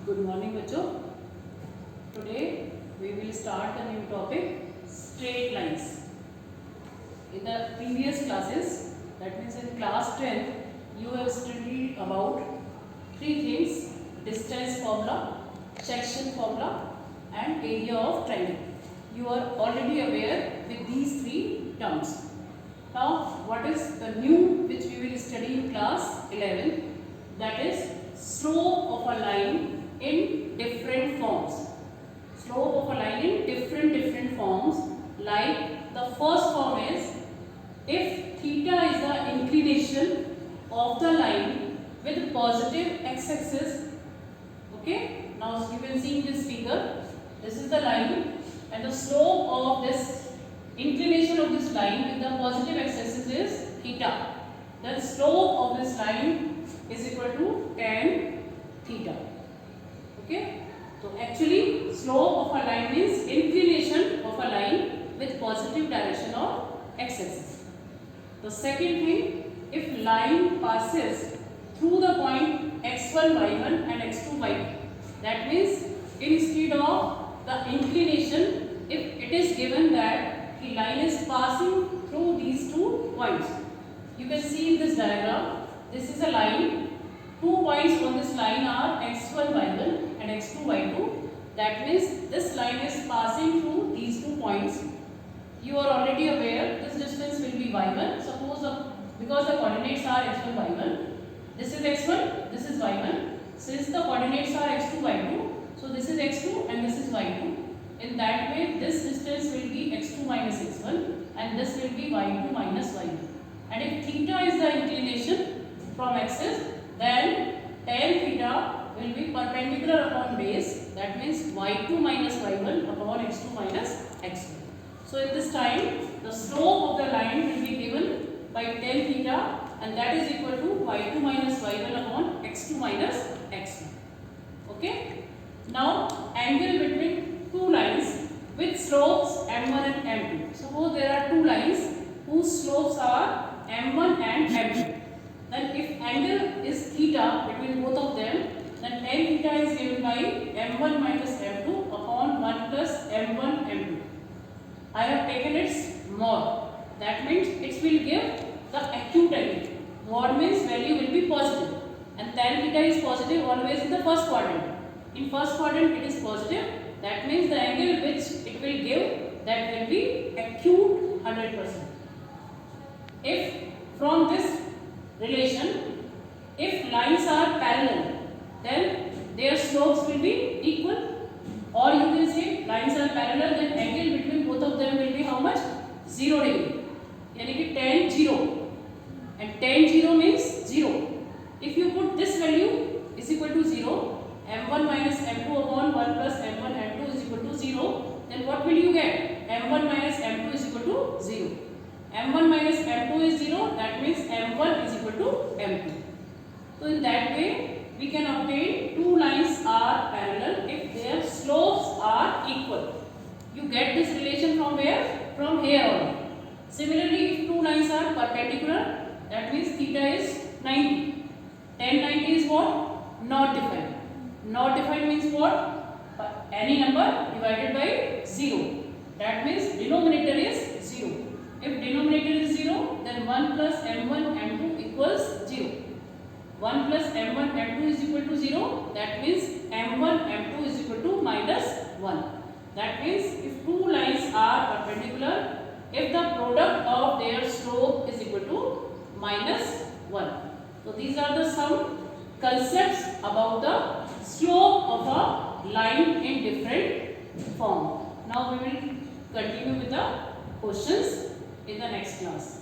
Good morning बच्चों. Today we will start a new topic, straight lines. In the previous classes, that means in class 10, you have studied about three things: distance formula, section formula, and area of triangle. You are already aware with these three terms. Now, what is the new which we will study in class 11? That is slope of a line in different forms. Slope of a line in different forms. Like the first form is, if theta is the inclination of the line with positive x-axis. Okay. Now you can see in this figure. This is the line, and the slope of this inclination of this line with the positive x-axis is theta. The slope of this line is equal to tan theta. Okay. So actually slope of a line means inclination of a line with positive direction of x-axis. The second thing, if line passes through the point x1 y1 and x2 y2, that means instead of the inclination, if it is given that the line is passing through these two points. You can see in this diagram, this is a line. 2 points on this line are x1 y1 and x2 y2. That means this line is passing through these 2 points. You are already aware this distance will be y1. Suppose because the coordinates are x1 y1, this is x1, this is y1. Since the coordinates are x2 y2, so this is x2 and this is y2. In that way, this distance will be x2 minus x1 and this will be y2 minus y1. And if theta is the inclination from axis, then tan theta will be perpendicular upon base. That means y2 minus y1 upon x2 minus x1. So in this time, the slope of the line will be given by tan theta, and that is equal to y2 minus y1 upon x2 minus x1. Okay. Now angle between two lines with slopes m1 and m2. Suppose there are two lines whose slopes are m1 and m2. Then if angle is theta between both of them, then tan theta is given by m1 minus m2 upon 1 plus m1 m2. I have taken its mod. That means it will give the acute angle. Mod means value will be positive, and tan theta is positive always in the first quadrant. In first quadrant it is positive. That means the angle which it will give, that will be acute 100%. If from this relation, if lines are parallel, then their slopes will be equal, or you can say lines are parallel, then angle between both of them will be how much? 0 degree. Yani ki tan 0, and tan 0 means 0. If you put this value is equal to 0, m1 minus m2 upon 1 plus m1 m2 is equal to 0, then what will you get? m1 minus m2 is equal to 0. m1 minus m2 is 0, that means m1 is equal to m2. So in that way, we can obtain two lines are parallel if their slopes are equal. You get this relation from where? From here only. Similarly, if two lines are perpendicular, that means theta is 90. Tan 90 is what? Not defined. Not defined means what? Any number divided by 0. That means denominator is 0. If denominator is 0, then 1 plus m1 m2 equals 0. 1 plus m1 m2 is equal to 0. That means m1 m2 is equal to minus 1. That means if two lines are perpendicular, if the product of their slope is equal to minus 1. So these are the some concepts about the slope of a line in different form. Now we will continue with the questions in the next class.